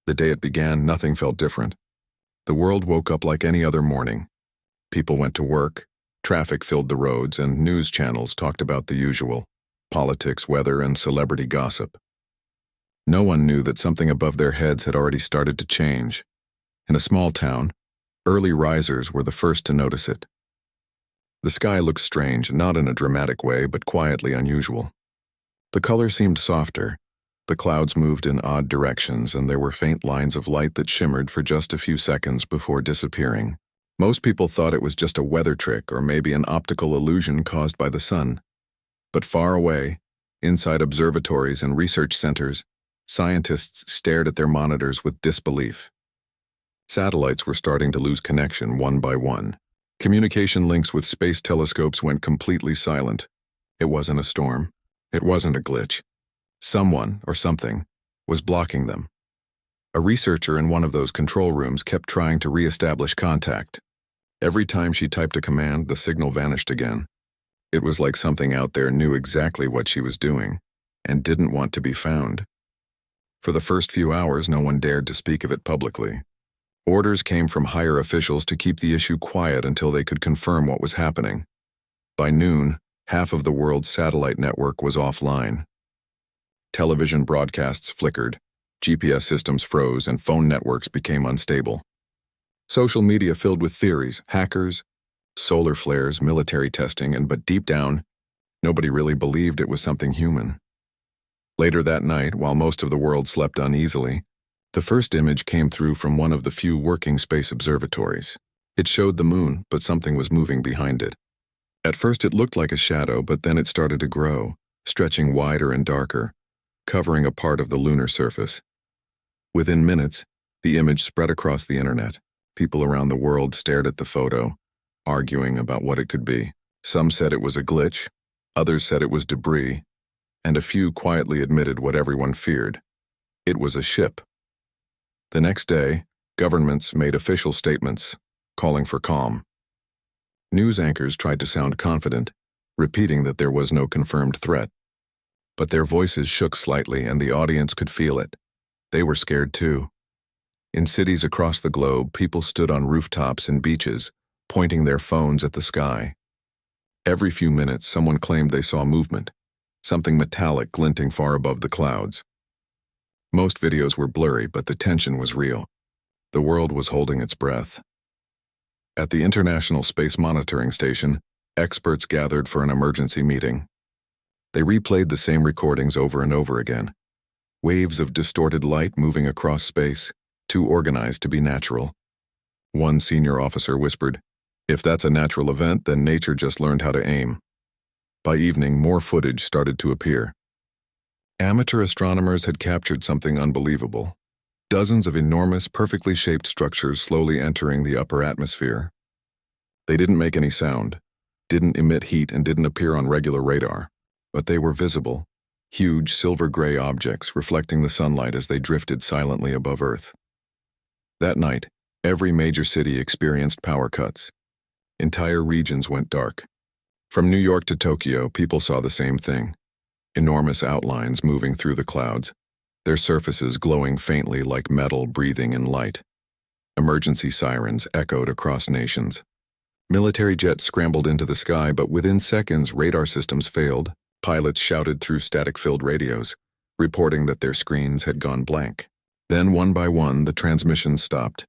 The day it began, nothing felt different. The world woke up like any other morning. People went to work, traffic filled the roads, and news channels talked about the usual: politics, weather, and celebrity gossip. No one knew that something above their heads had already started to change. In a small town, early risers were the first to notice it. The sky looked strange, not in a dramatic way, but quietly unusual. The color seemed softer. The clouds moved in odd directions, and there were faint lines of light that shimmered for just a few seconds before disappearing. Most people thought it was just a weather trick or maybe an optical illusion caused by the sun. But far away, inside observatories and research centers, scientists stared at their monitors with disbelief. Satellites were starting to lose connection one by one. Communication links with space telescopes went completely silent. It wasn't a storm. It wasn't a glitch. Someone, or something, was blocking them. A researcher in one of those control rooms kept trying to re-establish contact. Every time she typed a command, the signal vanished again. It was like something out there knew exactly what she was doing and didn't want to be found. For the first few hours, no one dared to speak of it publicly. Orders came from higher officials to keep the issue quiet until they could confirm what was happening. By noon, half of the world's satellite network was offline. Television broadcasts flickered, GPS systems froze, and phone networks became unstable. Social media filled with theories, hackers, solar flares, military testing, but deep down, nobody really believed it was something human. Later that night, while most of the world slept uneasily, the first image came through from one of the few working space observatories. It showed the moon, but something was moving behind it. At first it looked like a shadow, but then it started to grow, stretching wider and darker, covering a part of the lunar surface. Within minutes, the image spread across the internet. People around the world stared at the photo, arguing about what it could be. Some said it was a glitch, others said it was debris, and a few quietly admitted what everyone feared. It was a ship. The next day, governments made official statements, calling for calm. News anchors tried to sound confident, repeating that there was no confirmed threat. But their voices shook slightly, and the audience could feel it. They were scared too. In cities across the globe, people stood on rooftops and beaches, pointing their phones at the sky. Every few minutes, someone claimed they saw movement, something metallic glinting far above the clouds. Most videos were blurry, but the tension was real. The world was holding its breath. At the International Space Monitoring Station, experts gathered for an emergency meeting. They replayed the same recordings over and over again. Waves of distorted light moving across space, too organized to be natural. One senior officer whispered, "If that's a natural event, then nature just learned how to aim." By evening, more footage started to appear. Amateur astronomers had captured something unbelievable. Dozens of enormous, perfectly shaped structures slowly entering the upper atmosphere. They didn't make any sound, didn't emit heat, and didn't appear on regular radar. But they were visible, huge silver-gray objects reflecting the sunlight as they drifted silently above Earth. That night, every major city experienced power cuts. Entire regions went dark. From New York to Tokyo, people saw the same thing. Enormous outlines moving through the clouds, their surfaces glowing faintly like metal breathing in light. Emergency sirens echoed across nations. Military jets scrambled into the sky, but within seconds, radar systems failed. Pilots shouted through static-filled radios, reporting that their screens had gone blank. Then, one by one, the transmissions stopped.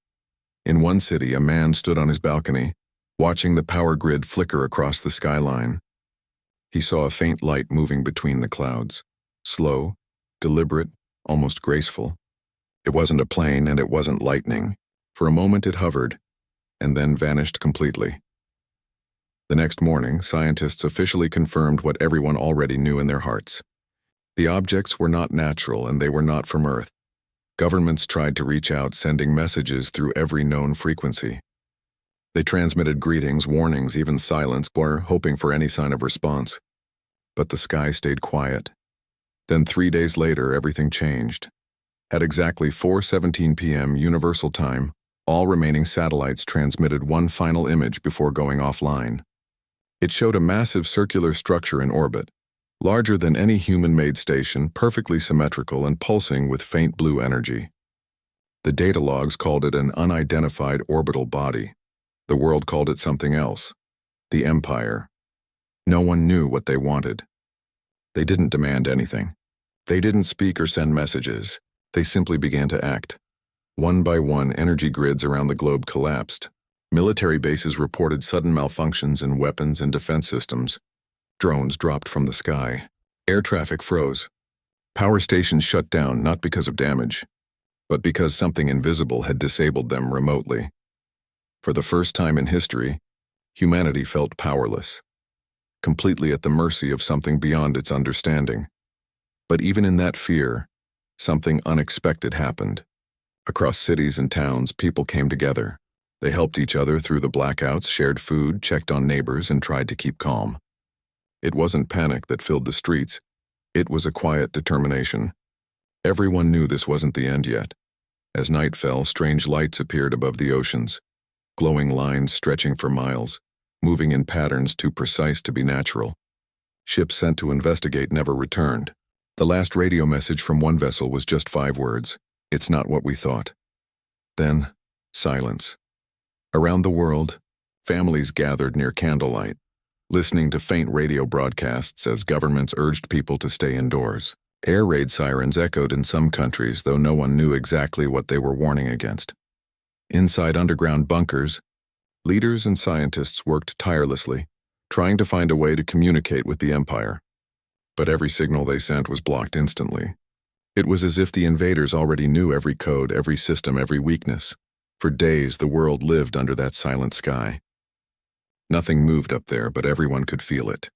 In one city, a man stood on his balcony, watching the power grid flicker across the skyline. He saw a faint light moving between the clouds, slow, deliberate, almost graceful. It wasn't a plane, and it wasn't lightning. For a moment it hovered, and then vanished completely. The next morning, scientists officially confirmed what everyone already knew in their hearts. The objects were not natural, and they were not from Earth. Governments tried to reach out, sending messages through every known frequency. They transmitted greetings, warnings, even silence, or hoping for any sign of response. But the sky stayed quiet. Then 3 days later, everything changed. At exactly 4:17 p.m. Universal Time, all remaining satellites transmitted one final image before going offline. It showed a massive circular structure in orbit, larger than any human-made station, perfectly symmetrical and pulsing with faint blue energy. The data logs called it an unidentified orbital body. The world called it something else. The Empire. No one knew what they wanted. They didn't demand anything. They didn't speak or send messages. They simply began to act. One by one, energy grids around the globe collapsed. Military bases reported sudden malfunctions in weapons and defense systems. Drones dropped from the sky. Air traffic froze. Power stations shut down not because of damage, but because something invisible had disabled them remotely. For the first time in history, humanity felt powerless, completely at the mercy of something beyond its understanding. But even in that fear, something unexpected happened. Across cities and towns, people came together. They helped each other through the blackouts, shared food, checked on neighbors, and tried to keep calm. It wasn't panic that filled the streets. It was a quiet determination. Everyone knew this wasn't the end yet. As night fell, strange lights appeared above the oceans, glowing lines stretching for miles, moving in patterns too precise to be natural. Ships sent to investigate never returned. The last radio message from one vessel was just 5 words. It's not what we thought. Then, silence. Around the world, families gathered near candlelight, listening to faint radio broadcasts as governments urged people to stay indoors. Air raid sirens echoed in some countries, though no one knew exactly what they were warning against. Inside underground bunkers, leaders and scientists worked tirelessly, trying to find a way to communicate with the Empire. But every signal they sent was blocked instantly. It was as if the invaders already knew every code, every system, every weakness. For days, the world lived under that silent sky. Nothing moved up there, but everyone could feel it.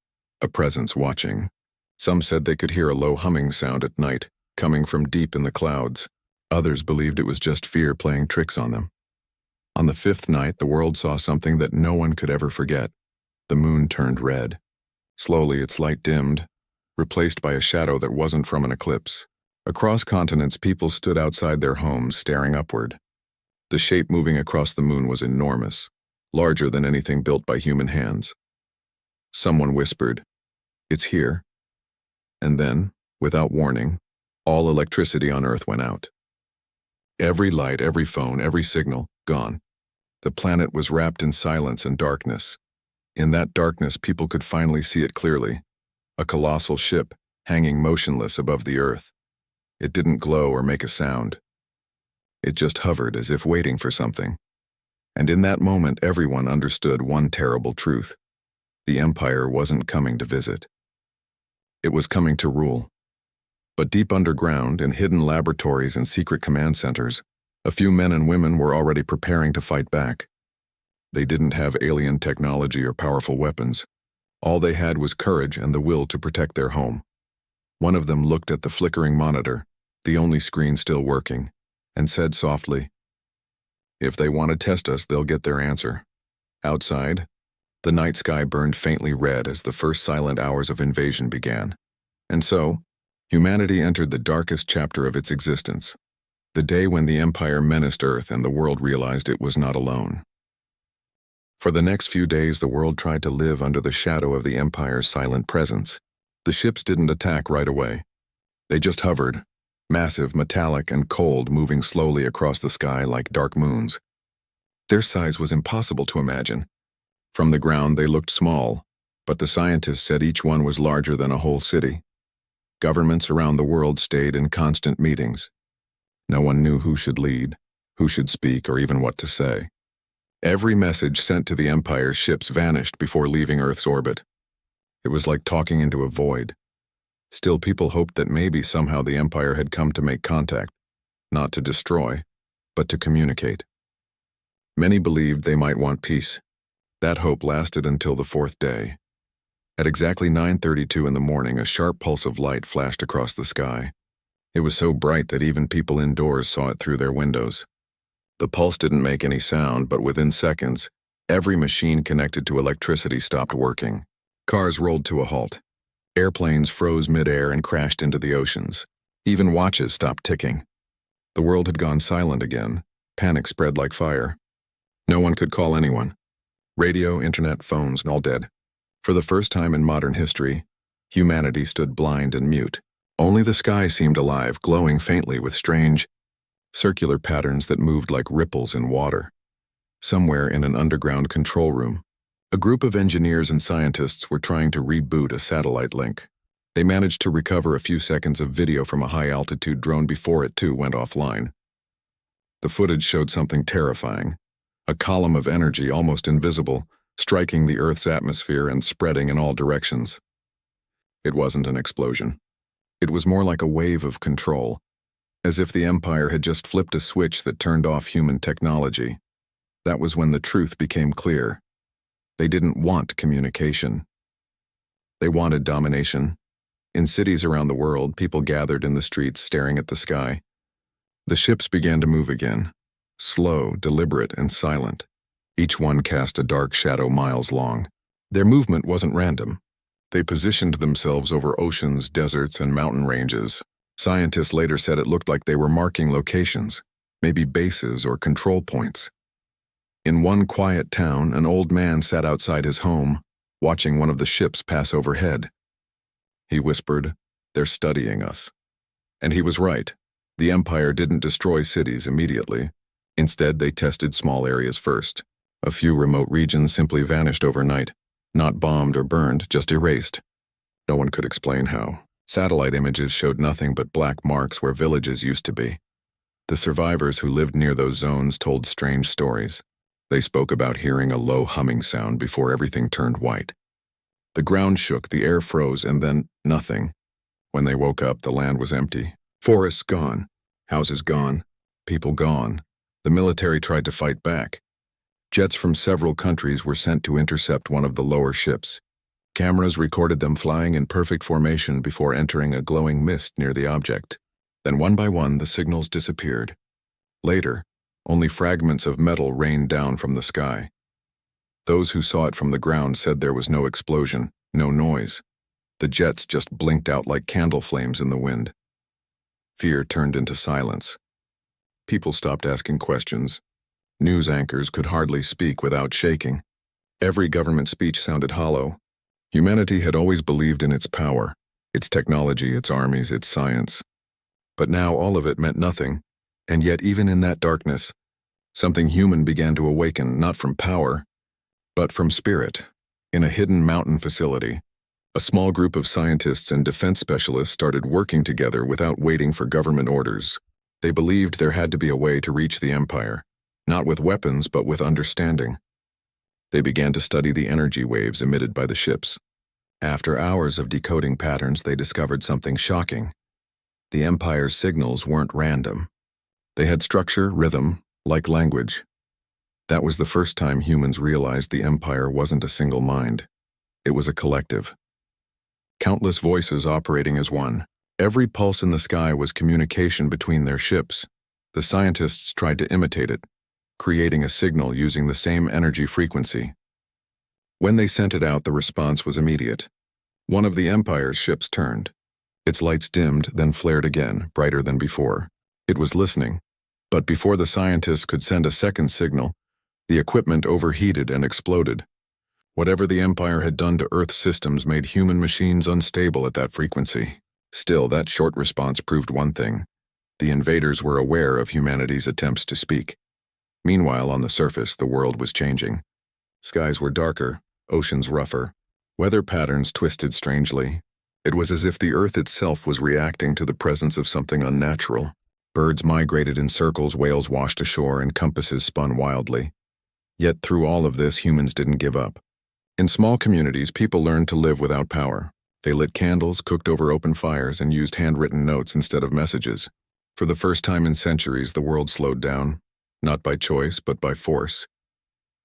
A presence watching. Some said they could hear a low humming sound at night, coming from deep in the clouds. Others believed it was just fear playing tricks on them. On the 5th night, the world saw something that no one could ever forget. The moon turned red. Slowly, its light dimmed, replaced by a shadow that wasn't from an eclipse. Across continents, people stood outside their homes, staring upward. The shape moving across the moon was enormous, larger than anything built by human hands. Someone whispered, "It's here." And then, without warning, all electricity on Earth went out. Every light, every phone, every signal, gone. The planet was wrapped in silence and darkness. In that darkness, people could finally see it clearly. A colossal ship, hanging motionless above the Earth. It didn't glow or make a sound. It just hovered as if waiting for something. And in that moment, everyone understood one terrible truth. The Empire wasn't coming to visit. It was coming to rule. But deep underground, in hidden laboratories and secret command centers, a few men and women were already preparing to fight back. They didn't have alien technology or powerful weapons. All they had was courage and the will to protect their home. One of them looked at the flickering monitor, the only screen still working, and said softly, "If they want to test us, they'll get their answer." Outside, the night sky burned faintly red as the first silent hours of invasion began. And so, humanity entered the darkest chapter of its existence, the day when the Empire menaced Earth and the world realized it was not alone. For the next few days, the world tried to live under the shadow of the Empire's silent presence. The ships didn't attack right away. They just hovered, massive, metallic, and cold, moving slowly across the sky like dark moons. Their size was impossible to imagine. From the ground, they looked small, but the scientists said each one was larger than a whole city. Governments around the world stayed in constant meetings. No one knew who should lead, who should speak, or even what to say. Every message sent to the Empire's ships vanished before leaving Earth's orbit. It was like talking into a void. Still, people hoped that maybe somehow the Empire had come to make contact, not to destroy, but to communicate. Many believed they might want peace. That hope lasted until the 4th day. At exactly 9:32 in the morning, a sharp pulse of light flashed across the sky. It was so bright that even people indoors saw it through their windows. The pulse didn't make any sound, but within seconds, every machine connected to electricity stopped working. Cars rolled to a halt. Airplanes froze mid-air and crashed into the oceans. Even watches stopped ticking. The world had gone silent again. Panic spread like fire. No one could call anyone. Radio, internet, phones, all dead. For the first time in modern history, humanity stood blind and mute. Only the sky seemed alive, glowing faintly with strange, circular patterns that moved like ripples in water. Somewhere in an underground control room, a group of engineers and scientists were trying to reboot a satellite link. They managed to recover a few seconds of video from a high-altitude drone before it too went offline. The footage showed something terrifying, a column of energy almost invisible, striking the Earth's atmosphere and spreading in all directions. It wasn't an explosion. It was more like a wave of control, as if the Empire had just flipped a switch that turned off human technology. That was when the truth became clear. They didn't want communication. They wanted domination. In cities around the world, people gathered in the streets staring at the sky. The ships began to move again, slow, deliberate, and silent. Each one cast a dark shadow miles long. Their movement wasn't random. They positioned themselves over oceans, deserts, and mountain ranges. Scientists later said it looked like they were marking locations, maybe bases or control points. In one quiet town, an old man sat outside his home, watching one of the ships pass overhead. He whispered, "They're studying us." And he was right. The Empire didn't destroy cities immediately. Instead, they tested small areas first. A few remote regions simply vanished overnight, not bombed or burned, just erased. No one could explain how. Satellite images showed nothing but black marks where villages used to be. The survivors who lived near those zones told strange stories. They spoke about hearing a low humming sound before everything turned white. The ground shook, the air froze, and then nothing. When they woke up, the land was empty. Forests gone, houses gone, people gone. The military tried to fight back. Jets from several countries were sent to intercept one of the lower ships. Cameras recorded them flying in perfect formation before entering a glowing mist near the object. Then one by one, the signals disappeared. Later, only fragments of metal rained down from the sky. Those who saw it from the ground said there was no explosion, no noise. The jets just blinked out like candle flames in the wind. Fear turned into silence. People stopped asking questions. News anchors could hardly speak without shaking. Every government speech sounded hollow. Humanity had always believed in its power, its technology, its armies, its science. But now all of it meant nothing, and yet even in that darkness, something human began to awaken, not from power, but from spirit. In a hidden mountain facility, a small group of scientists and defense specialists started working together without waiting for government orders. They believed there had to be a way to reach the Empire, not with weapons but with understanding. They began to study the energy waves emitted by the ships. After hours of decoding patterns, they discovered something shocking. The Empire's signals weren't random. They had structure, rhythm, like language. That was the first time humans realized the Empire wasn't a single mind. It was a collective. Countless voices operating as one. Every pulse in the sky was communication between their ships. The scientists tried to imitate it, creating a signal using the same energy frequency. When they sent it out, the response was immediate. One of the Empire's ships turned. Its lights dimmed, then flared again, brighter than before. It was listening. But before the scientists could send a second signal, the equipment overheated and exploded. Whatever the Empire had done to Earth systems made human machines unstable at that frequency. Still, that short response proved one thing. The invaders were aware of humanity's attempts to speak. Meanwhile, on the surface, the world was changing. Skies were darker, oceans rougher. Weather patterns twisted strangely. It was as if the Earth itself was reacting to the presence of something unnatural. Birds migrated in circles, whales washed ashore, and compasses spun wildly. Yet through all of this, humans didn't give up. In small communities, people learned to live without power. They lit candles, cooked over open fires, and used handwritten notes instead of messages. For the first time in centuries, the world slowed down, not by choice, but by force.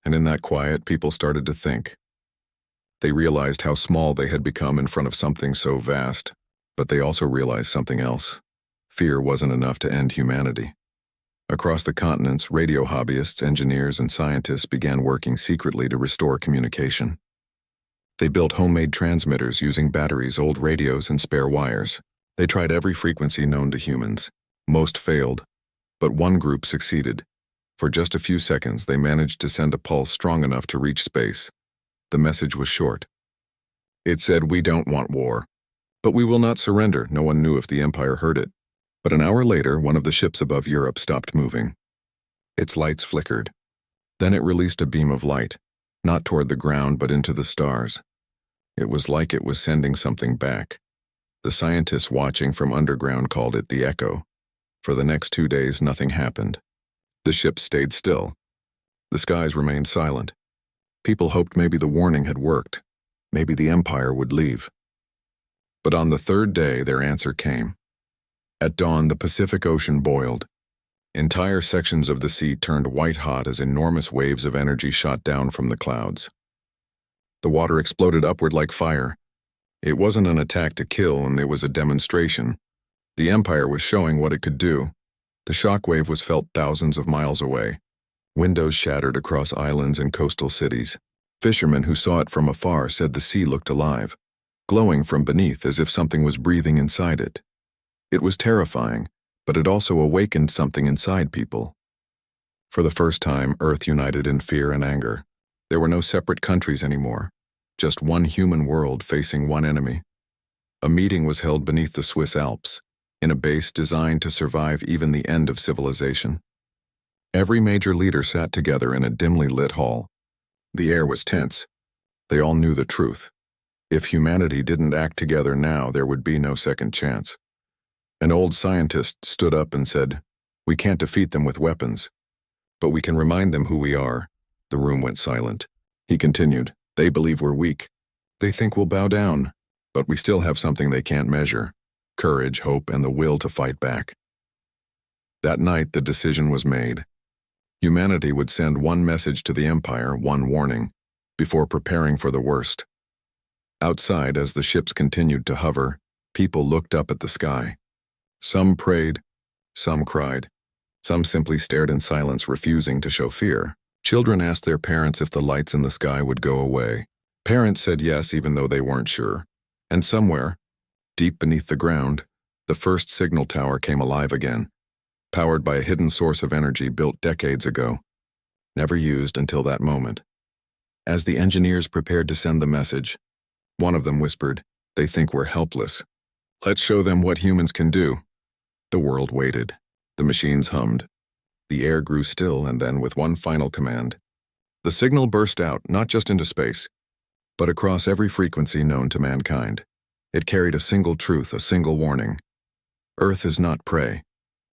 And in that quiet, people started to think. They realized how small they had become in front of something so vast, but they also realized something else. Fear wasn't enough to end humanity. Across the continents, radio hobbyists, engineers, and scientists began working secretly to restore communication. They built homemade transmitters using batteries, old radios, and spare wires. They tried every frequency known to humans. Most failed, but one group succeeded. For just a few seconds, they managed to send a pulse strong enough to reach space. The message was short. It said, "We don't want war, but we will not surrender." No one knew if the Empire heard it. But an hour later, one of the ships above Europe stopped moving. Its lights flickered. Then it released a beam of light, not toward the ground but into the stars. It was like it was sending something back. The scientists watching from underground called it the Echo. For the next 2 days, nothing happened. The ship stayed still. The skies remained silent. People hoped maybe the warning had worked. Maybe the Empire would leave. But on the third day, their answer came. At dawn, the Pacific Ocean boiled. Entire sections of the sea turned white-hot as enormous waves of energy shot down from the clouds. The water exploded upward like fire. It wasn't an attack to kill, and it was a demonstration. The Empire was showing what it could do. The shockwave was felt thousands of miles away. Windows shattered across islands and coastal cities. Fishermen who saw it from afar said the sea looked alive, glowing from beneath as if something was breathing inside it. It was terrifying, but it also awakened something inside people. For the first time, Earth united in fear and anger. There were no separate countries anymore, just one human world facing one enemy. A meeting was held beneath the Swiss Alps, in a base designed to survive even the end of civilization. Every major leader sat together in a dimly lit hall. The air was tense. They all knew the truth. If humanity didn't act together now, there would be no second chance. An old scientist stood up and said, "We can't defeat them with weapons, but we can remind them who we are." The room went silent. He continued, "They believe we're weak. They think we'll bow down, but we still have something they can't measure: courage, hope, and the will to fight back." That night, the decision was made. Humanity would send one message to the Empire, one warning, before preparing for the worst. Outside, as the ships continued to hover, people looked up at the sky. Some prayed, some cried, some simply stared in silence, refusing to show fear. Children asked their parents if the lights in the sky would go away. Parents said yes, even though they weren't sure. And somewhere, deep beneath the ground, the first signal tower came alive again, powered by a hidden source of energy built decades ago, never used until that moment. As the engineers prepared to send the message, one of them whispered, "They think we're helpless. Let's show them what humans can do." The world waited. The machines hummed. The air grew still, and then, with one final command, the signal burst out, not just into space, but across every frequency known to mankind. It carried a single truth, a single warning. Earth is not prey.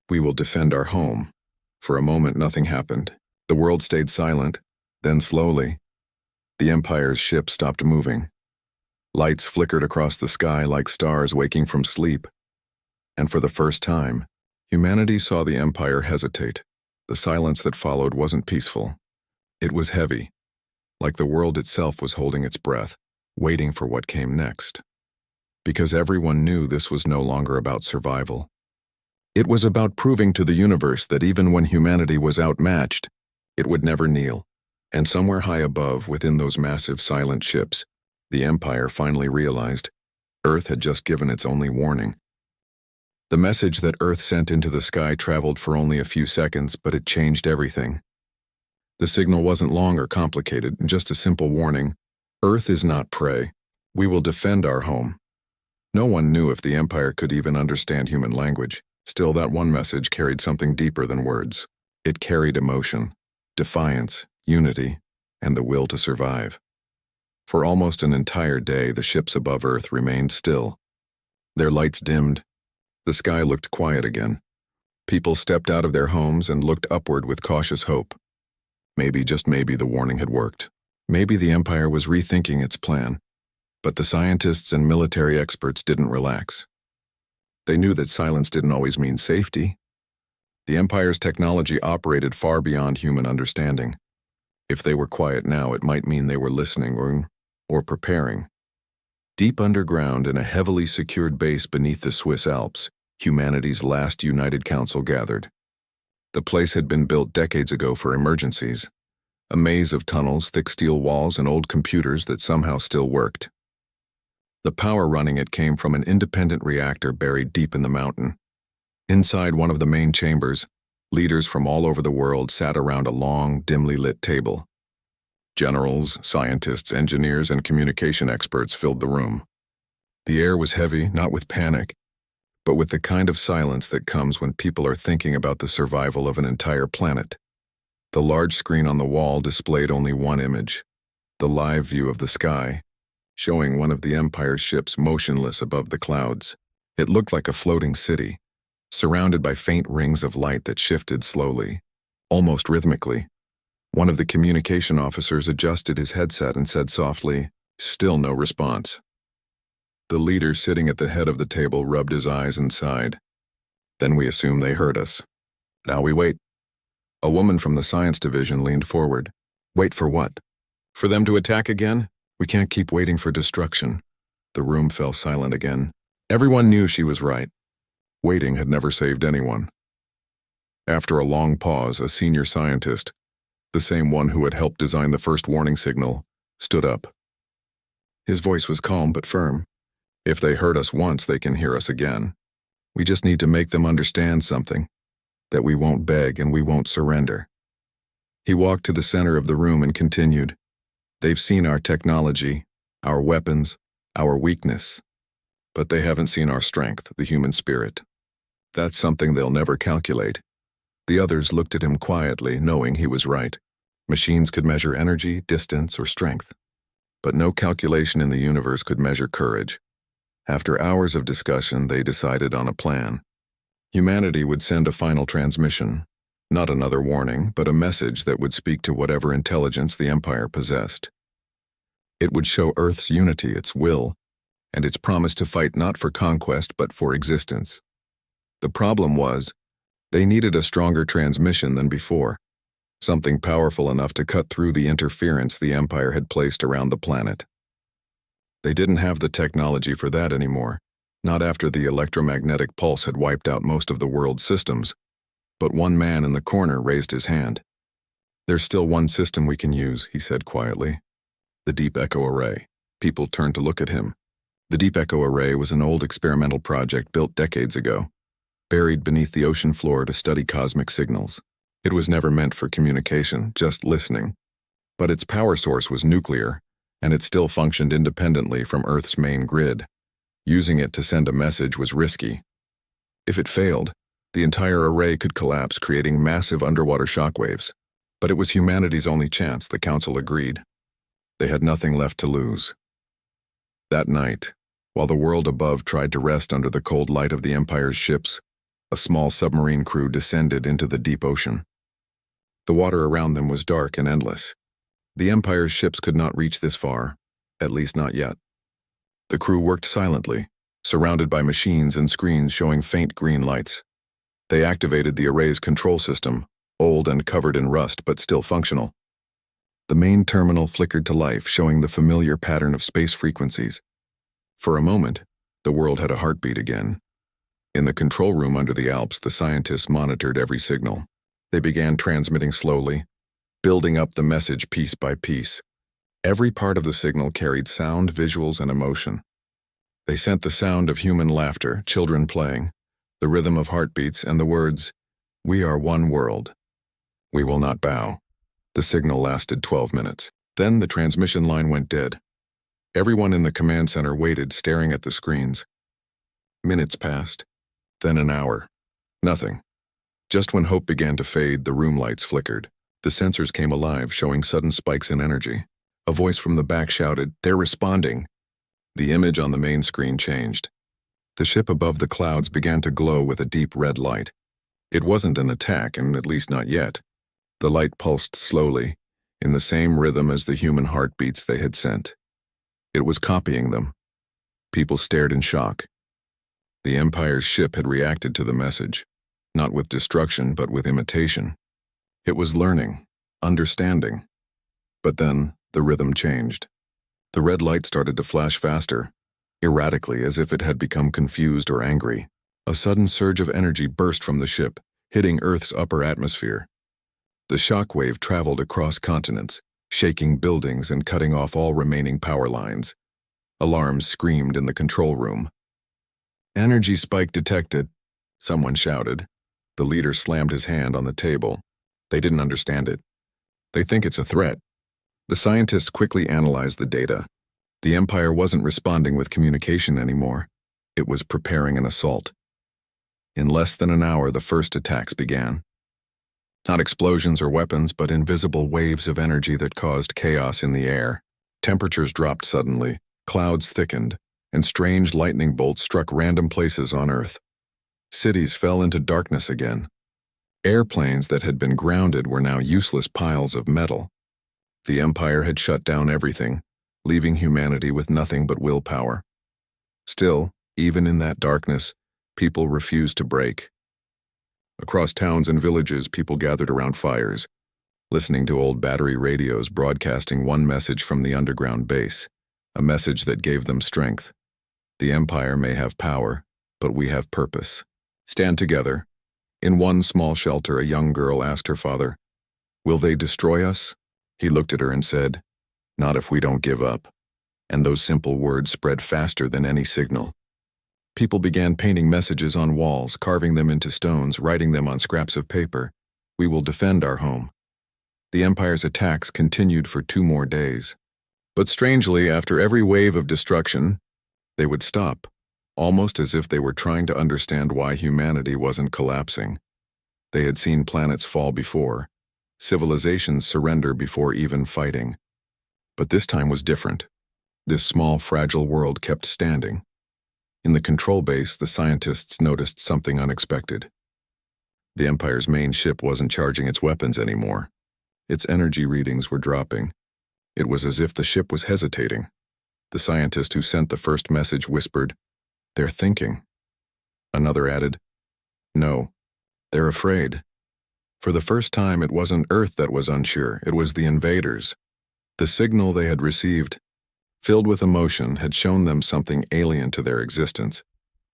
We will defend our home. For a moment, nothing happened. The world stayed silent. Then slowly, the Empire's ship stopped moving. Lights flickered across the sky like stars waking from sleep. And for the first time, humanity saw the Empire hesitate. The silence that followed wasn't peaceful. It was heavy, like the world itself was holding its breath, waiting for what came next. Because everyone knew this was no longer about survival. It was about proving to the universe that even when humanity was outmatched, it would never kneel. And somewhere high above, within those massive silent ships, the Empire finally realized Earth had just given its only warning. The message that Earth sent into the sky traveled for only a few seconds, but it changed everything. The signal wasn't long or complicated, just a simple warning: Earth is not prey. We will defend our home. No one knew if the Empire could even understand human language. Still, that one message carried something deeper than words. It carried emotion, defiance, unity, and the will to survive. For almost an entire day, the ships above Earth remained still. Their lights dimmed. The sky looked quiet again. People stepped out of their homes and looked upward with cautious hope. Maybe, just maybe, the warning had worked. Maybe the Empire was rethinking its plan. But the scientists and military experts didn't relax. They knew that silence didn't always mean safety. The Empire's technology operated far beyond human understanding. If they were quiet now, it might mean they were listening or preparing. Deep underground, in a heavily secured base beneath the Swiss Alps, humanity's last united council gathered. The place had been built decades ago for emergencies. A maze of tunnels, thick steel walls, and old computers that somehow still worked. The power running it came from an independent reactor buried deep in the mountain. Inside one of the main chambers, leaders from all over the world sat around a long, dimly lit table. Generals, scientists, engineers, and communication experts filled the room. The air was heavy, not with panic, but with the kind of silence that comes when people are thinking about the survival of an entire planet. The large screen on the wall displayed only one image, the live view of the sky, showing one of the Empire's ships motionless above the clouds. It looked like a floating city, surrounded by faint rings of light that shifted slowly, almost rhythmically. One of the communication officers adjusted his headset and said softly, "Still no response." The leader sitting at the head of the table rubbed his eyes and sighed. "Then we assume they heard us. Now we wait." A woman from the science division leaned forward. "Wait for what? For them to attack again? We can't keep waiting for destruction." The room fell silent again. Everyone knew she was right. Waiting had never saved anyone. After a long pause, a senior scientist, the same one who had helped design the first warning signal, stood up. His voice was calm but firm. "If they heard us once, they can hear us again. We just need to make them understand something, that we won't beg and we won't surrender." He walked to the center of the room and continued, "They've seen our technology, our weapons, our weakness, but they haven't seen our strength, the human spirit. That's something they'll never calculate." The others looked at him quietly, knowing he was right. Machines could measure energy, distance, or strength, but no calculation in the universe could measure courage. After hours of discussion, they decided on a plan. Humanity would send a final transmission, not another warning, but a message that would speak to whatever intelligence the Empire possessed. It would show Earth's unity, its will, and its promise to fight not for conquest but for existence. The problem was, they needed a stronger transmission than before, something powerful enough to cut through the interference the Empire had placed around the planet. They didn't have the technology for that anymore, not after the electromagnetic pulse had wiped out most of the world's systems. But one man in the corner raised his hand. "There's still one system we can use," he said quietly. "The Deep Echo Array." People turned to look at him. The Deep Echo Array was an old experimental project built decades ago, buried beneath the ocean floor to study cosmic signals. It was never meant for communication, just listening. But its power source was nuclear, and it still functioned independently from Earth's main grid. Using it to send a message was risky. If it failed, the entire array could collapse, creating massive underwater shockwaves. But it was humanity's only chance, the Council agreed. They had nothing left to lose. That night, while the world above tried to rest under the cold light of the Empire's ships, a small submarine crew descended into the deep ocean. The water around them was dark and endless. The Empire's ships could not reach this far, at least not yet. The crew worked silently, surrounded by machines and screens showing faint green lights. They activated the array's control system, old and covered in rust but still functional. The main terminal flickered to life, showing the familiar pattern of space frequencies. For a moment, the world had a heartbeat again. In the control room under the Alps, the scientists monitored every signal. They began transmitting slowly, building up the message piece by piece. Every part of the signal carried sound, visuals, and emotion. They sent the sound of human laughter, children playing, the rhythm of heartbeats, and the words, "We are one world. We will not bow." The signal lasted 12 minutes. Then the transmission line went dead. Everyone in the command center waited, staring at the screens. Minutes passed, then an hour. Nothing. Just when hope began to fade, the room lights flickered. The sensors came alive, showing sudden spikes in energy. A voice from the back shouted, "They're responding." The image on the main screen changed. The ship above the clouds began to glow with a deep red light. It wasn't an attack, and at least not yet. The light pulsed slowly, in the same rhythm as the human heartbeats they had sent. It was copying them. People stared in shock. The Empire's ship had reacted to the message, not with destruction but with imitation. It was learning, understanding. But then, the rhythm changed. The red light started to flash faster, erratically, as if it had become confused or angry. A sudden surge of energy burst from the ship, hitting Earth's upper atmosphere. The shock wave traveled across continents, shaking buildings and cutting off all remaining power lines. Alarms screamed in the control room. "Energy spike detected," someone shouted. The leader slammed his hand on the table. They didn't understand it. "They think it's a threat." The scientists quickly analyzed the data. The Empire wasn't responding with communication anymore. It was preparing an assault. In less than an hour, the first attacks began. Not explosions or weapons, but invisible waves of energy that caused chaos in the air. Temperatures dropped suddenly, clouds thickened, and strange lightning bolts struck random places on Earth. Cities fell into darkness again. Airplanes that had been grounded were now useless piles of metal. The Empire had shut down everything, leaving humanity with nothing but willpower. Still, even in that darkness, people refused to break. Across towns and villages, people gathered around fires, listening to old battery radios broadcasting one message from the underground base, a message that gave them strength. The Empire may have power, but we have purpose. Stand together. In one small shelter, a young girl asked her father, "Will they destroy us?" He looked at her and said, "Not if we don't give up." And those simple words spread faster than any signal. People began painting messages on walls, carving them into stones, writing them on scraps of paper. "We will defend our home." The Empire's attacks continued for 2 more days. But strangely, after every wave of destruction, they would stop, almost as if they were trying to understand why humanity wasn't collapsing. They had seen planets fall before, civilizations surrender before even fighting. But this time was different. This small, fragile world kept standing. In the control base, the scientists noticed something unexpected. The Empire's main ship wasn't charging its weapons anymore. Its energy readings were dropping. It was as if the ship was hesitating. The scientist who sent the first message whispered, "They're thinking." Another added, "No, they're afraid." For the first time, it wasn't Earth that was unsure, it was the invaders. The signal they had received, filled with emotion, had shown them something alien to their existence.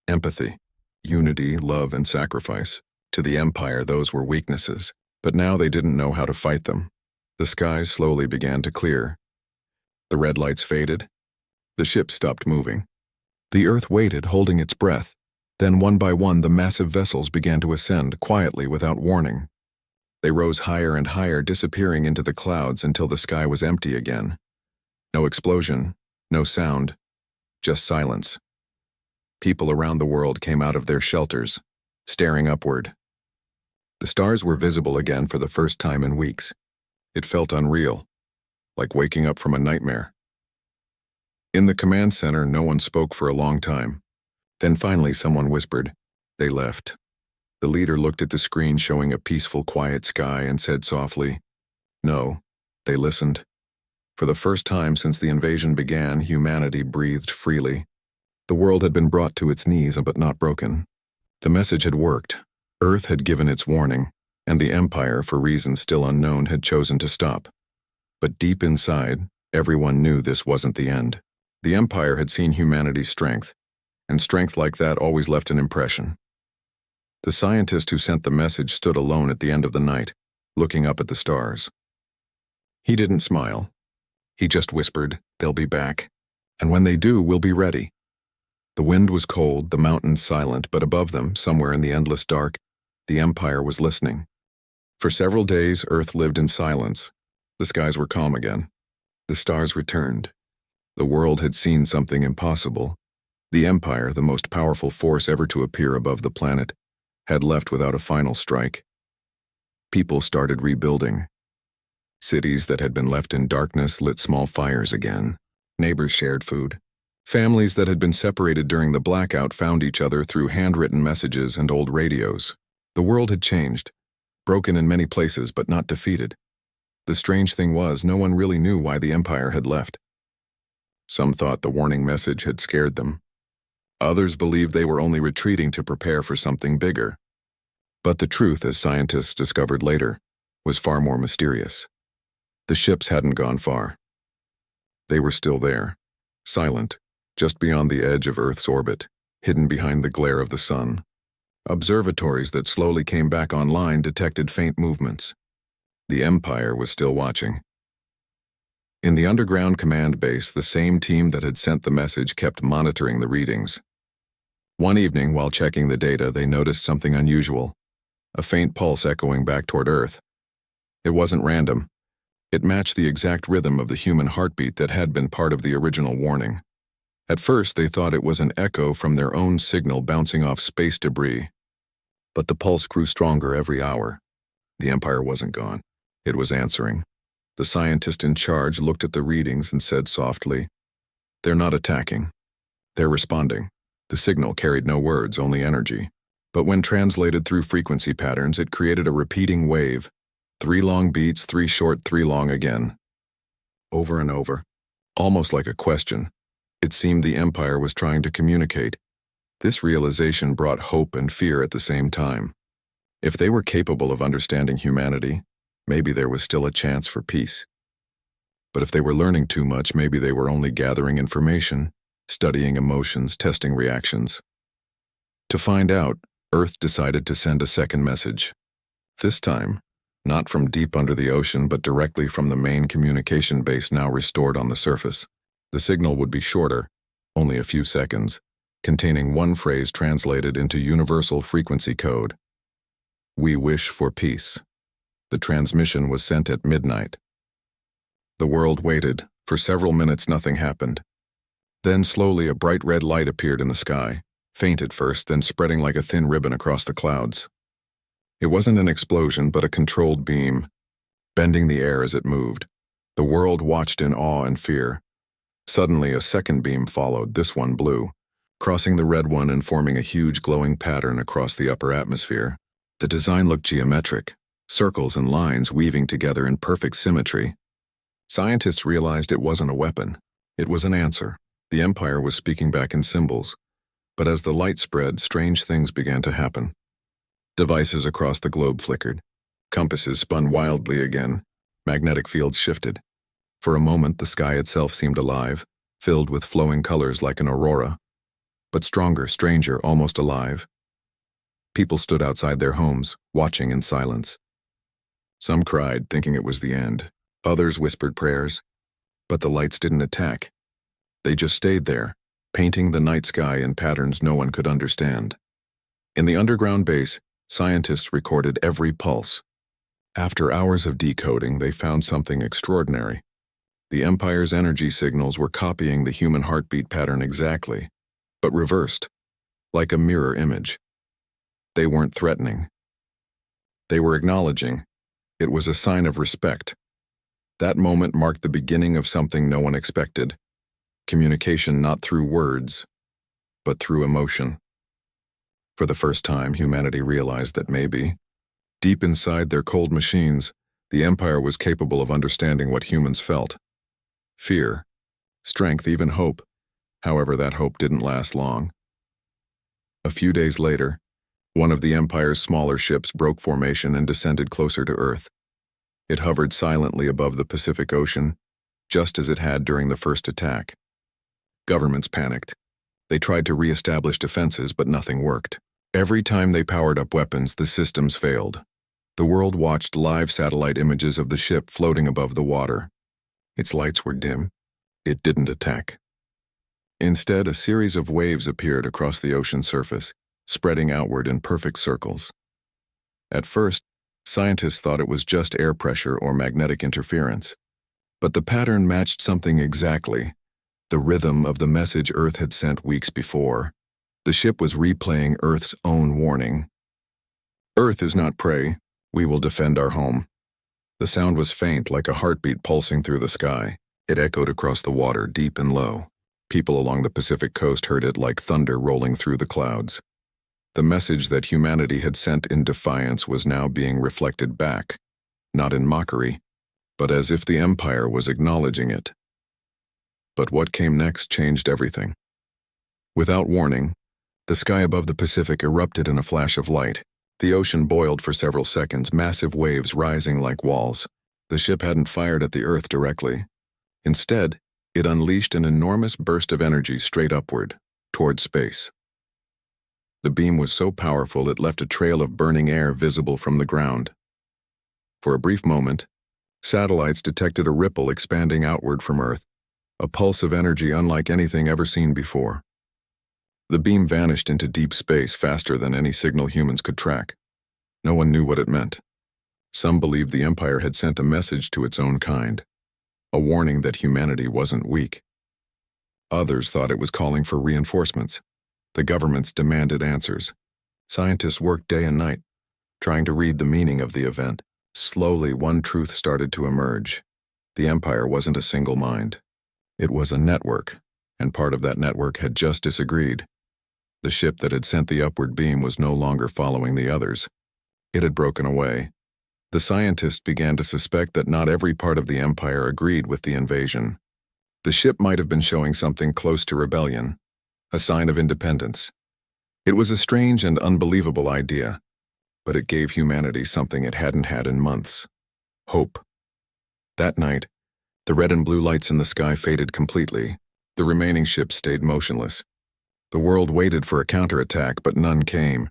Empathy, unity, love, and sacrifice. To the Empire, those were weaknesses, but now they didn't know how to fight them. The skies slowly began to clear. The red lights faded. The ship stopped moving. The Earth waited, holding its breath. Then one by one, the massive vessels began to ascend, quietly, without warning. They rose higher and higher, disappearing into the clouds until the sky was empty again. No explosion, no sound, just silence. People around the world came out of their shelters, staring upward. The stars were visible again for the first time in weeks. It felt unreal, like waking up from a nightmare. In the command center, no one spoke for a long time. Then finally someone whispered, "They left." The leader looked at the screen showing a peaceful, quiet sky and said softly, "No, they listened." For the first time since the invasion began, humanity breathed freely. The world had been brought to its knees, but not broken. The message had worked. Earth had given its warning, and the Empire, for reasons still unknown, had chosen to stop. But deep inside, everyone knew this wasn't the end. The Empire had seen humanity's strength, and strength like that always left an impression. The scientist who sent the message stood alone at the end of the night, looking up at the stars. He didn't smile. He just whispered, "They'll be back. And when they do, we'll be ready." The wind was cold, the mountains silent, but above them, somewhere in the endless dark, the Empire was listening. For several days, Earth lived in silence. The skies were calm again. The stars returned. The world had seen something impossible. The Empire, the most powerful force ever to appear above the planet, had left without a final strike. People started rebuilding. Cities that had been left in darkness lit small fires again. Neighbors shared food. Families that had been separated during the blackout found each other through handwritten messages and old radios. The world had changed, broken in many places but not defeated. The strange thing was, no one really knew why the Empire had left. Some thought the warning message had scared them. Others believed they were only retreating to prepare for something bigger. But the truth, as scientists discovered later, was far more mysterious. The ships hadn't gone far. They were still there, silent, just beyond the edge of Earth's orbit, hidden behind the glare of the sun. Observatories that slowly came back online detected faint movements. The Empire was still watching. In the underground command base, the same team that had sent the message kept monitoring the readings. One evening, while checking the data, they noticed something unusual, a faint pulse echoing back toward Earth. It wasn't random. It matched the exact rhythm of the human heartbeat that had been part of the original warning. At first, they thought it was an echo from their own signal bouncing off space debris. But the pulse grew stronger every hour. The Empire wasn't gone. It was answering. The scientist in charge looked at the readings and said softly, "They're not attacking. They're responding." The signal carried no words, only energy. But when translated through frequency patterns, it created a repeating wave. 3 long beats, 3 short, 3 long again. Over and over. Almost like a question. It seemed the Empire was trying to communicate. This realization brought hope and fear at the same time. If they were capable of understanding humanity, maybe there was still a chance for peace. But if they were learning too much, maybe they were only gathering information, studying emotions, testing reactions. To find out, Earth decided to send a second message. This time, not from deep under the ocean, but directly from the main communication base now restored on the surface. The signal would be shorter, only a few seconds, containing one phrase translated into universal frequency code. "We wish for peace." The transmission was sent at midnight. The world waited. For several minutes nothing happened. Then slowly a bright red light appeared in the sky, faint at first, then spreading like a thin ribbon across the clouds. It wasn't an explosion, but a controlled beam, bending the air as it moved. The world watched in awe and fear. Suddenly a second beam followed, this one blue, crossing the red one and forming a huge glowing pattern across the upper atmosphere. The design looked geometric, circles and lines weaving together in perfect symmetry. Scientists realized it wasn't a weapon. It was an answer. The Empire was speaking back in symbols. But as the light spread, strange things began to happen. Devices across the globe flickered. Compasses spun wildly again. Magnetic fields shifted. For a moment, the sky itself seemed alive, filled with flowing colors like an aurora. But stronger, stranger, almost alive. People stood outside their homes, watching in silence. Some cried, thinking it was the end. Others whispered prayers. But the lights didn't attack. They just stayed there, painting the night sky in patterns no one could understand. In the underground base, scientists recorded every pulse. After hours of decoding, they found something extraordinary. The Empire's energy signals were copying the human heartbeat pattern exactly, but reversed, like a mirror image. They weren't threatening. They were acknowledging. It was a sign of respect. That moment marked the beginning of something no one expected. Communication not through words, but through emotion. For the first time, humanity realized that maybe, deep inside their cold machines, the Empire was capable of understanding what humans felt. Fear, strength, even hope. However, that hope didn't last long. A few days later, one of the Empire's smaller ships broke formation and descended closer to Earth. It hovered silently above the Pacific Ocean, just as it had during the first attack. Governments panicked. They tried to re-establish defenses, but nothing worked. Every time they powered up weapons, the systems failed. The world watched live satellite images of the ship floating above the water. Its lights were dim. It didn't attack. Instead, a series of waves appeared across the ocean surface, spreading outward in perfect circles. At first, scientists thought it was just air pressure or magnetic interference. But the pattern matched something exactly: the rhythm of the message Earth had sent weeks before. The ship was replaying Earth's own warning. "Earth is not prey. We will defend our home." The sound was faint, like a heartbeat pulsing through the sky. It echoed across the water, deep and low. People along the Pacific coast heard it like thunder rolling through the clouds. The message that humanity had sent in defiance was now being reflected back, not in mockery, but as if the Empire was acknowledging it. But what came next changed everything. Without warning, the sky above the Pacific erupted in a flash of light. The ocean boiled for several seconds, massive waves rising like walls. The ship hadn't fired at the Earth directly. Instead, it unleashed an enormous burst of energy straight upward, toward space. The beam was so powerful it left a trail of burning air visible from the ground. For a brief moment, satellites detected a ripple expanding outward from Earth, a pulse of energy unlike anything ever seen before. The beam vanished into deep space faster than any signal humans could track. No one knew what it meant. Some believed the Empire had sent a message to its own kind, a warning that humanity wasn't weak. Others thought it was calling for reinforcements. The governments demanded answers. Scientists worked day and night, trying to read the meaning of the event. Slowly, one truth started to emerge. The Empire wasn't a single mind. It was a network, and part of that network had just disagreed. The ship that had sent the upward beam was no longer following the others. It had broken away. The scientists began to suspect that not every part of the Empire agreed with the invasion. The ship might have been showing something close to rebellion, a sign of independence. It was a strange and unbelievable idea, but it gave humanity something it hadn't had in months: hope. That night, the red and blue lights in the sky faded completely. The remaining ships stayed motionless. The world waited for a counterattack, but none came.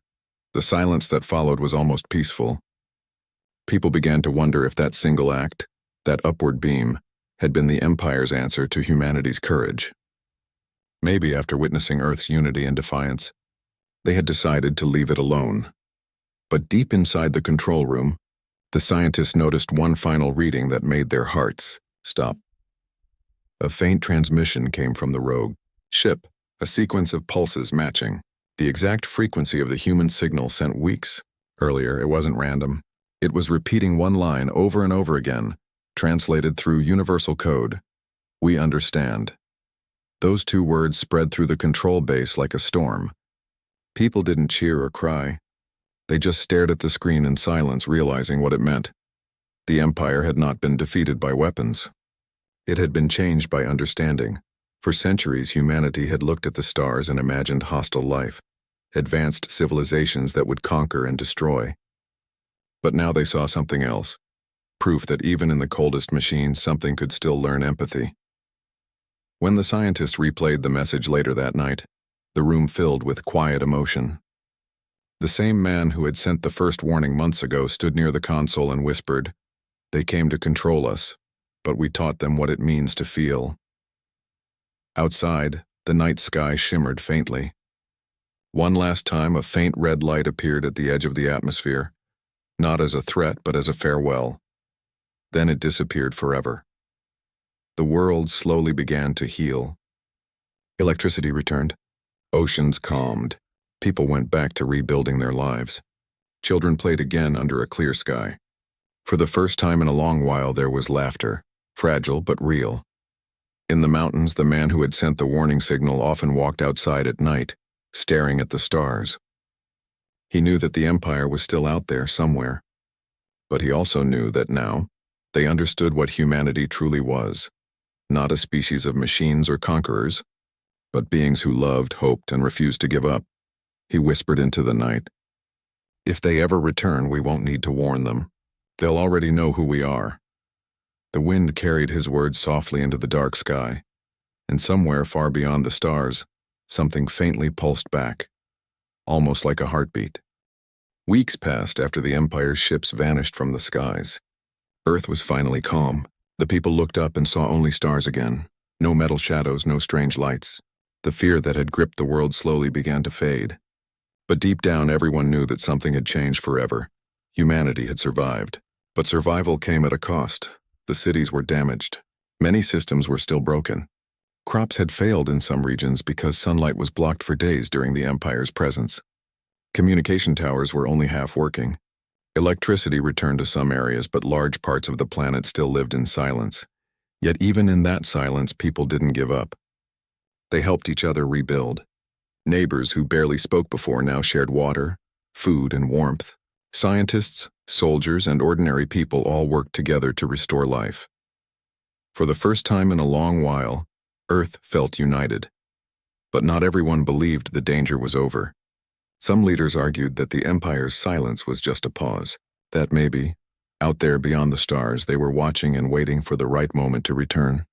The silence that followed was almost peaceful. People began to wonder if that single act, that upward beam, had been the Empire's answer to humanity's courage. Maybe after witnessing Earth's unity and defiance, they had decided to leave it alone. But deep inside the control room, the scientists noticed one final reading that made their hearts stop. A faint transmission came from the rogue ship, a sequence of pulses matching the exact frequency of the human signal sent weeks earlier. It wasn't random. It was repeating one line over and over again, translated through universal code. "We understand." Those two words spread through the control base like a storm. People didn't cheer or cry. They just stared at the screen in silence, realizing what it meant. The Empire had not been defeated by weapons. It had been changed by understanding. For centuries, humanity had looked at the stars and imagined hostile life, advanced civilizations that would conquer and destroy. But now they saw something else, proof that even in the coldest machines, something could still learn empathy. When the scientists replayed the message later that night, the room filled with quiet emotion. The same man who had sent the first warning months ago stood near the console and whispered, "They came to control us, but we taught them what it means to feel." Outside, the night sky shimmered faintly. One last time, a faint red light appeared at the edge of the atmosphere, not as a threat but as a farewell. Then it disappeared forever. The world slowly began to heal. Electricity returned. Oceans calmed. People went back to rebuilding their lives. Children played again under a clear sky. For the first time in a long while, there was laughter, fragile but real. In the mountains, the man who had sent the warning signal often walked outside at night, staring at the stars. He knew that the Empire was still out there somewhere. But he also knew that now, they understood what humanity truly was. Not a species of machines or conquerors, but beings who loved, hoped, and refused to give up. He whispered into the night, "If they ever return, we won't need to warn them. They'll already know who we are." The wind carried his words softly into the dark sky, and somewhere far beyond the stars, something faintly pulsed back, almost like a heartbeat. Weeks passed after the Empire's ships vanished from the skies. Earth was finally calm. The people looked up and saw only stars again. No metal shadows, no strange lights. The fear that had gripped the world slowly began to fade. But deep down, everyone knew that something had changed forever. Humanity had survived. But survival came at a cost. The cities were damaged. Many systems were still broken. Crops had failed in some regions because sunlight was blocked for days during the Empire's presence. Communication towers were only half working. Electricity returned to some areas, but large parts of the planet still lived in silence. Yet even in that silence, people didn't give up. They helped each other rebuild. Neighbors who barely spoke before now shared water, food, and warmth. Scientists, soldiers, and ordinary people all worked together to restore life. For the first time in a long while, Earth felt united. But not everyone believed the danger was over. Some leaders argued that the Empire's silence was just a pause, that maybe, out there beyond the stars, they were watching and waiting for the right moment to return.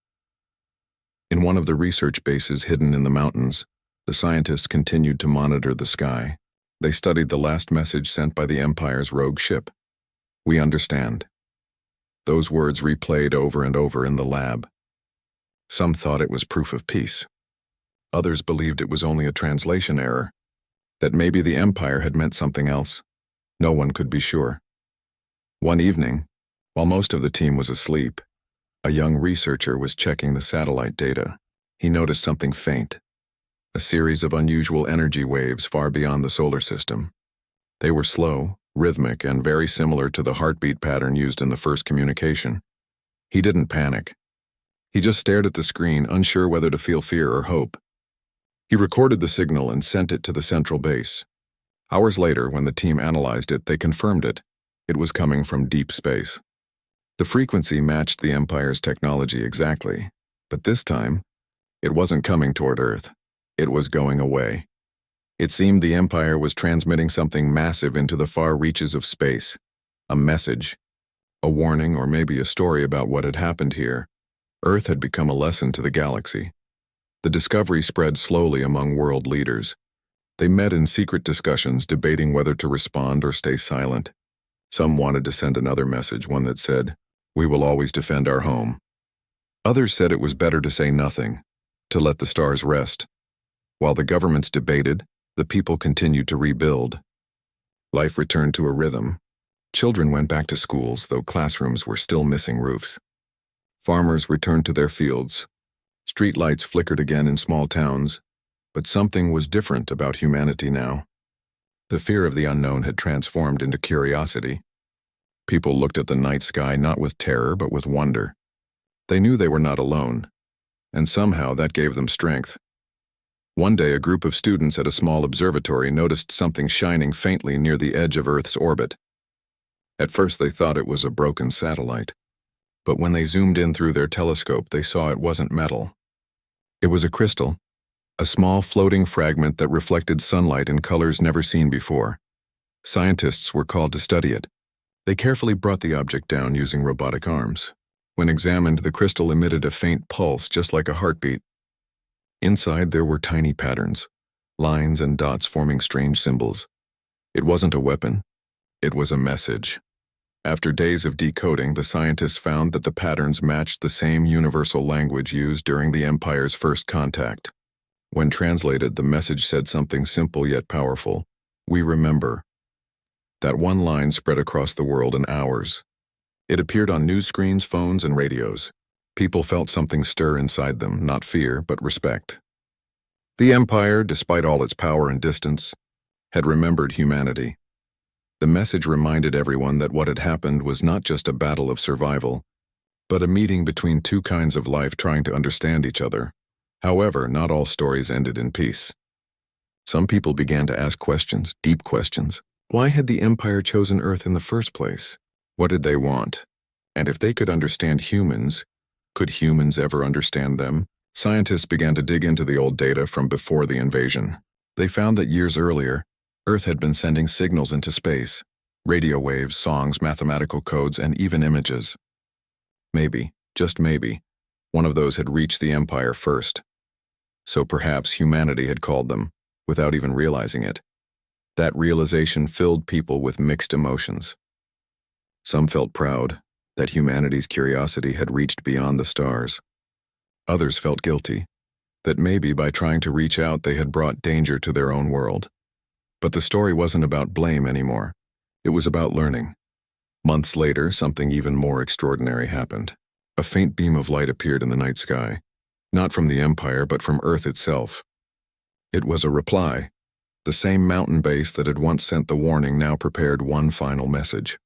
In one of the research bases hidden in the mountains, the scientists continued to monitor the sky. They studied the last message sent by the Empire's rogue ship. "We understand." Those words replayed over and over in the lab. Some thought it was proof of peace. Others believed it was only a translation error, that maybe the Empire had meant something else. No one could be sure. One evening, while most of the team was asleep, a young researcher was checking the satellite data. He noticed something faint, a series of unusual energy waves far beyond the solar system. They were slow, rhythmic, and very similar to the heartbeat pattern used in the first communication. He didn't panic. He just stared at the screen, unsure whether to feel fear or hope. He recorded the signal and sent it to the central base. Hours later, when the team analyzed it, they confirmed it. It was coming from deep space. The frequency matched the Empire's technology exactly, but this time, it wasn't coming toward Earth. It was going away. It seemed the Empire was transmitting something massive into the far reaches of space. A message. A warning, or maybe a story about what had happened here. Earth had become a lesson to the galaxy. The discovery spread slowly among world leaders. They met in secret discussions, debating whether to respond or stay silent. Some wanted to send another message, one that said, "We will always defend our home." Others said it was better to say nothing, to let the stars rest. While the governments debated, the people continued to rebuild. Life returned to a rhythm. Children went back to schools, though classrooms were still missing roofs. Farmers returned to their fields. Streetlights flickered again in small towns, but something was different about humanity now. The fear of the unknown had transformed into curiosity. People looked at the night sky not with terror but with wonder. They knew they were not alone, and somehow that gave them strength. One day, a group of students at a small observatory noticed something shining faintly near the edge of Earth's orbit. At first they thought it was a broken satellite, but when they zoomed in through their telescope, they saw it wasn't metal. It was a crystal, a small floating fragment that reflected sunlight in colors never seen before. Scientists were called to study it. They carefully brought the object down using robotic arms. When examined, the crystal emitted a faint pulse, just like a heartbeat. Inside there were tiny patterns, lines and dots forming strange symbols. It wasn't a weapon. It was a message. After days of decoding, the scientists found that the patterns matched the same universal language used during the Empire's first contact. When translated, the message said something simple yet powerful: "We remember." That one line spread across the world in hours. It appeared on news screens, phones, and radios. People felt something stir inside them, not fear, but respect. The Empire, despite all its power and distance, had remembered humanity. The message reminded everyone that what had happened was not just a battle of survival, but a meeting between two kinds of life trying to understand each other. However, not all stories ended in peace. Some people began to ask questions, deep questions. Why had the Empire chosen Earth in the first place? What did they want? And if they could understand humans, could humans ever understand them? Scientists began to dig into the old data from before the invasion. They found that years earlier, Earth had been sending signals into space, radio waves, songs, mathematical codes, and even images. Maybe, just maybe, one of those had reached the Empire first. So perhaps humanity had called them, without even realizing it. That realization filled people with mixed emotions. Some felt proud that humanity's curiosity had reached beyond the stars. Others felt guilty, that maybe by trying to reach out they had brought danger to their own world. But the story wasn't about blame anymore. It was about learning. Months later, something even more extraordinary happened. A faint beam of light appeared in the night sky, not from the Empire, but from Earth itself. It was a reply. The same mountain base that had once sent the warning now prepared one final message.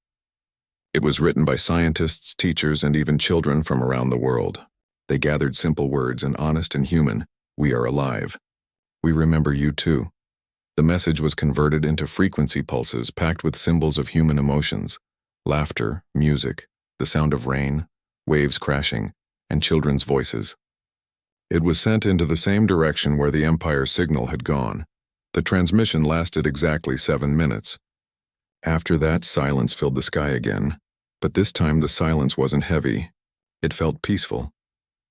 It was written by scientists, teachers, and even children from around the world. They gathered simple words and honest and human: "We are alive. We remember you too." The message was converted into frequency pulses packed with symbols of human emotions: laughter, music, the sound of rain, waves crashing, and children's voices. It was sent into the same direction where the Empire's signal had gone. The transmission lasted exactly 7 minutes. After that, silence filled the sky again, but this time the silence wasn't heavy. It felt peaceful,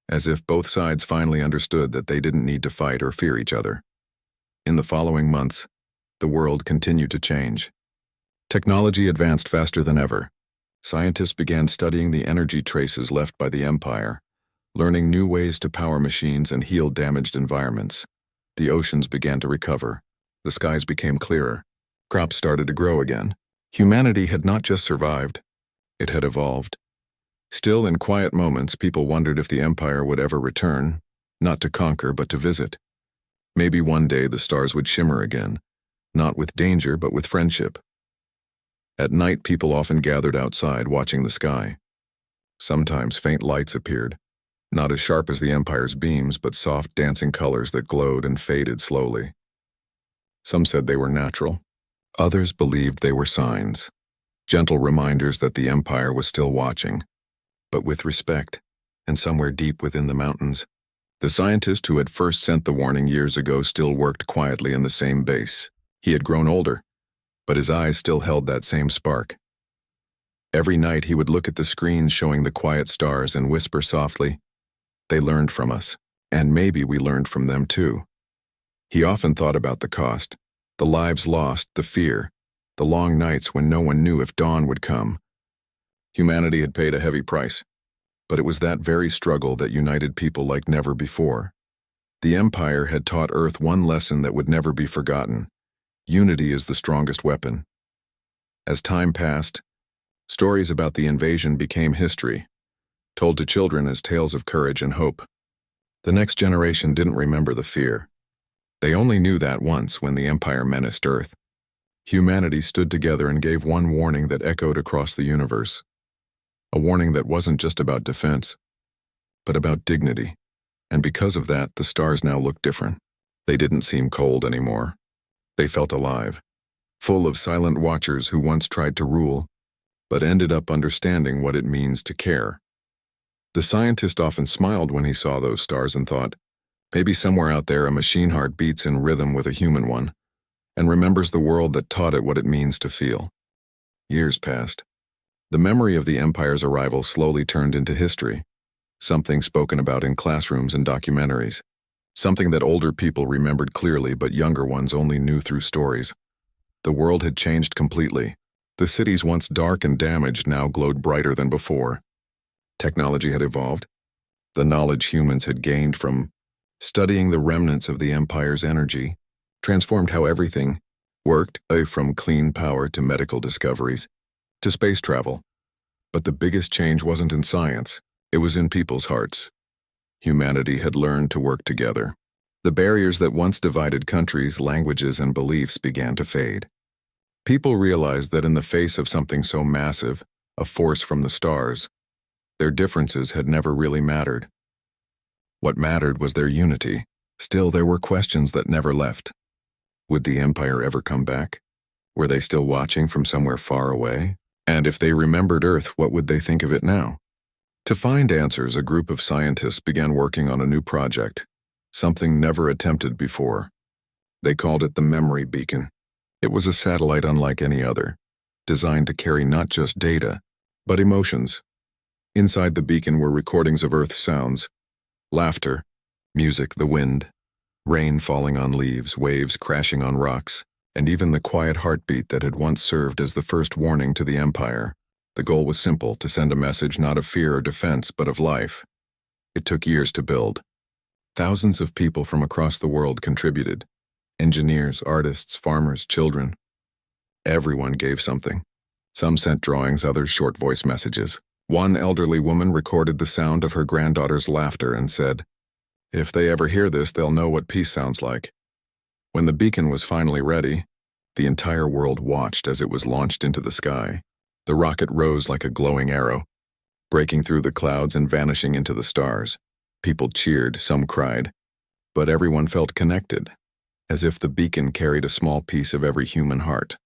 as if both sides finally understood that they didn't need to fight or fear each other. In the following months, the world continued to change. Technology advanced faster than ever. Scientists began studying the energy traces left by the Empire, learning new ways to power machines and heal damaged environments. The oceans began to recover. The skies became clearer. Crops started to grow again. Humanity had not just survived, it had evolved. Still, in quiet moments, people wondered if the Empire would ever return, not to conquer, but to visit. Maybe one day the stars would shimmer again, not with danger, but with friendship. At night, people often gathered outside watching the sky. Sometimes faint lights appeared, not as sharp as the Empire's beams, but soft dancing colors that glowed and faded slowly. Some said they were natural. Others believed they were signs, gentle reminders that the Empire was still watching, but with respect, and somewhere deep within the mountains. The scientist who had first sent the warning years ago still worked quietly in the same base. He had grown older, but his eyes still held that same spark. Every night he would look at the screens showing the quiet stars and whisper softly, "They learned from us, and maybe we learned from them too." He often thought about the cost, the lives lost, the fear, the long nights when no one knew if dawn would come. Humanity had paid a heavy price, but it was that very struggle that united people like never before. The Empire had taught Earth one lesson that would never be forgotten. Unity is the strongest weapon. As time passed, stories about the invasion became history, told to children as tales of courage and hope. The next generation didn't remember the fear. They only knew that once, when the Empire menaced Earth, humanity stood together and gave one warning that echoed across the universe. A warning that wasn't just about defense, but about dignity. And because of that, the stars now looked different. They didn't seem cold anymore. They felt alive, full of silent watchers who once tried to rule, but ended up understanding what it means to care. The scientist often smiled when he saw those stars and thought, maybe somewhere out there a machine heart beats in rhythm with a human one, and remembers the world that taught it what it means to feel. Years passed. The memory of the Empire's arrival slowly turned into history, something spoken about in classrooms and documentaries, something that older people remembered clearly but younger ones only knew through stories. The world had changed completely. The cities once dark and damaged now glowed brighter than before. Technology had evolved. The knowledge humans had gained from studying the remnants of the Empire's energy transformed how everything worked, from clean power to medical discoveries to space travel. But the biggest change wasn't in science, it was in people's hearts. Humanity had learned to work together. The barriers that once divided countries, languages, and beliefs began to fade. People realized that in the face of something so massive, a force from the stars, their differences had never really mattered. What mattered was their unity. Still, there were questions that never left. Would the Empire ever come back? Were they still watching from somewhere far away? And if they remembered Earth, what would they think of it now? To find answers, a group of scientists began working on a new project, something never attempted before. They called it the Memory Beacon. It was a satellite unlike any other, designed to carry not just data, but emotions. Inside the beacon were recordings of Earth's sounds, laughter, music, the wind, rain falling on leaves, waves crashing on rocks, and even the quiet heartbeat that had once served as the first warning to the Empire. The goal was simple, to send a message not of fear or defense, but of life. It took years to build. Thousands of people from across the world contributed. Engineers, artists, farmers, children. Everyone gave something. Some sent drawings, others short voice messages. One elderly woman recorded the sound of her granddaughter's laughter and said, "If they ever hear this, they'll know what peace sounds like." When the beacon was finally ready, the entire world watched as it was launched into the sky. The rocket rose like a glowing arrow, breaking through the clouds and vanishing into the stars. People cheered, some cried, but everyone felt connected, as if the beacon carried a small piece of every human heart.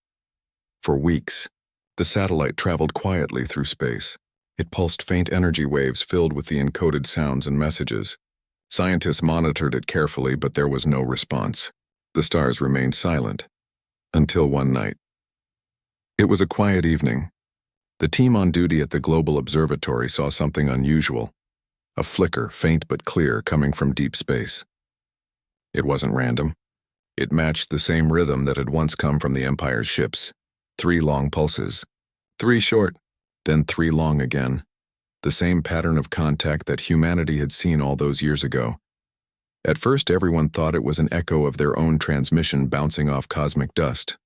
For weeks, the satellite traveled quietly through space. It pulsed faint energy waves filled with the encoded sounds and messages. Scientists monitored it carefully, but there was no response. The stars remained silent, until one night. It was a quiet evening. The team on duty at the Global Observatory saw something unusual, a flicker, faint but clear, coming from deep space. It wasn't random. It matched the same rhythm that had once come from the Empire's ships. 3 long pulses, 3 short, then 3 long again. The same pattern of contact that humanity had seen all those years ago. At first, everyone thought it was an echo of their own transmission bouncing off cosmic dust.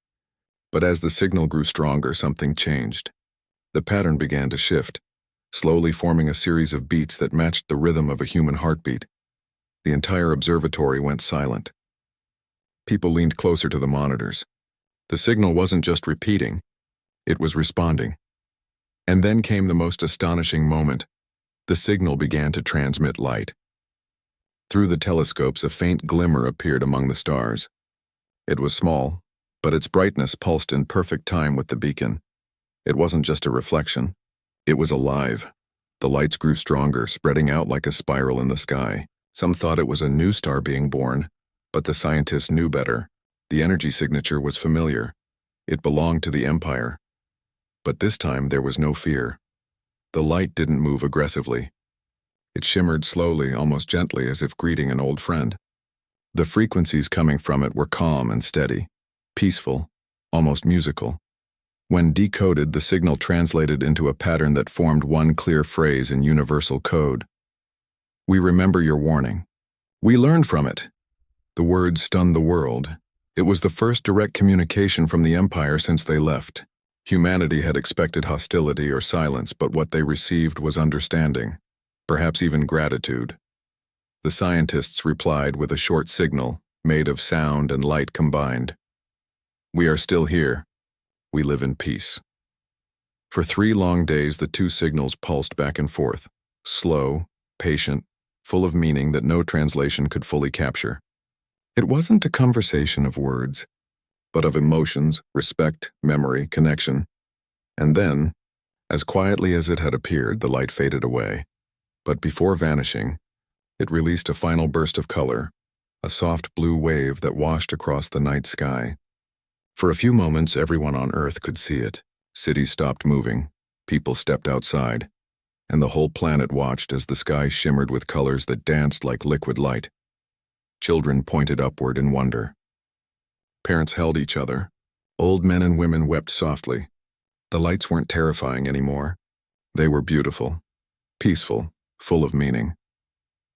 But as the signal grew stronger, something changed. The pattern began to shift, slowly forming a series of beats that matched the rhythm of a human heartbeat. The entire observatory went silent. People leaned closer to the monitors. The signal wasn't just repeating, It was responding. And then came the most astonishing moment. The signal began to transmit light. Through the telescopes, a faint glimmer appeared among the stars. It was small, but its brightness pulsed in perfect time with the beacon. It wasn't just a reflection. It was alive. The lights grew stronger, spreading out like a spiral in the sky. Some thought it was a new star being born, but the scientists knew better. The energy signature was familiar. It belonged to the Empire. But this time there was no fear. The light didn't move aggressively. It shimmered slowly, almost gently, as if greeting an old friend. The frequencies coming from it were calm and steady, peaceful, almost musical. When decoded, the signal translated into a pattern that formed one clear phrase in universal code. "We remember your warning. We learned from it." The words stunned the world. It was the first direct communication from the Empire since they left. Humanity had expected hostility or silence, but what they received was understanding, perhaps even gratitude. The scientists replied with a short signal, made of sound and light combined. "We are still here. We live in peace." For 3 long days, the two signals pulsed back and forth, slow, patient, full of meaning that no translation could fully capture. It wasn't a conversation of words, but of emotions, respect, memory, connection. And then, as quietly as it had appeared, the light faded away. But before vanishing, it released a final burst of color, a soft blue wave that washed across the night sky. For a few moments, everyone on Earth could see it. Cities stopped moving, people stepped outside, and the whole planet watched as the sky shimmered with colors that danced like liquid light. Children pointed upward in wonder. Parents held each other. Old men and women wept softly. The lights weren't terrifying anymore. They were beautiful, peaceful, full of meaning.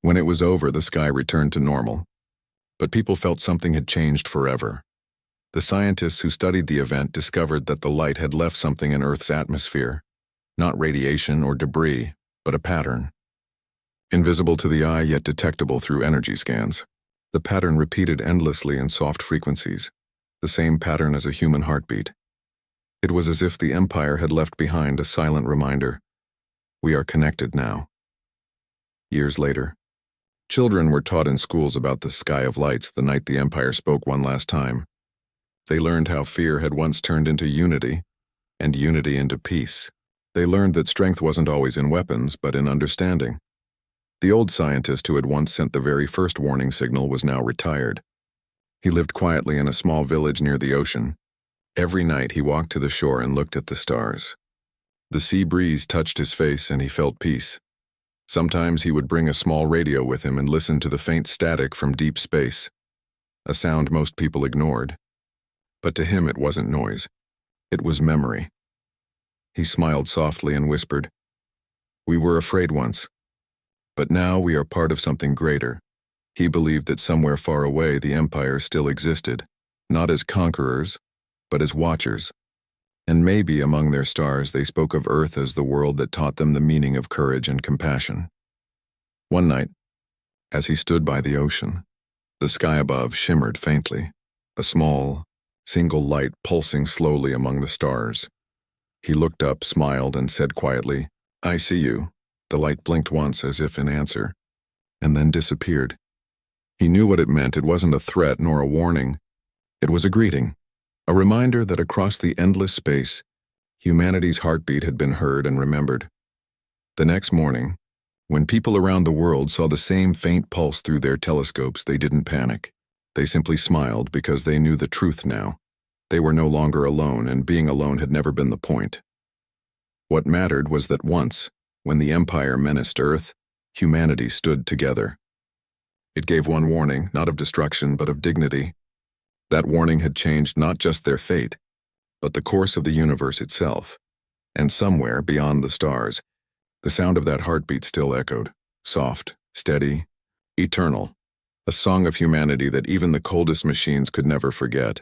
When it was over, the sky returned to normal. But people felt something had changed forever. The scientists who studied the event discovered that the light had left something in Earth's atmosphere. Not radiation or debris, but a pattern. Invisible to the eye, yet detectable through energy scans. The pattern repeated endlessly in soft frequencies, the same pattern as a human heartbeat. It was as if the Empire had left behind a silent reminder. We are connected now. Years later, children were taught in schools about the sky of lights the night the Empire spoke one last time. They learned how fear had once turned into unity, and unity into peace. They learned that strength wasn't always in weapons, but in understanding. The old scientist who had once sent the very first warning signal was now retired. He lived quietly in a small village near the ocean. Every night he walked to the shore and looked at the stars. The sea breeze touched his face and he felt peace. Sometimes he would bring a small radio with him and listen to the faint static from deep space, a sound most people ignored. But to him it wasn't noise. It was memory. He smiled softly and whispered, "We were afraid once. But now we are part of something greater." He believed that somewhere far away the Empire still existed, not as conquerors, but as watchers. And maybe among their stars they spoke of Earth as the world that taught them the meaning of courage and compassion. One night, as he stood by the ocean, the sky above shimmered faintly, a small, single light pulsing slowly among the stars. He looked up, smiled, and said quietly, "I see you." The light blinked once as if in answer, and then disappeared. He knew what it meant. It wasn't a threat nor a warning. It was a greeting, a reminder that across the endless space, humanity's heartbeat had been heard and remembered. The next morning, when people around the world saw the same faint pulse through their telescopes, they didn't panic. They simply smiled because they knew the truth now. They were no longer alone, and being alone had never been the point. What mattered was that once, when the Empire menaced Earth, humanity stood together. It gave one warning, not of destruction, but of dignity. That warning had changed not just their fate, but the course of the universe itself. And somewhere beyond the stars, the sound of that heartbeat still echoed, soft, steady, eternal, a song of humanity that even the coldest machines could never forget.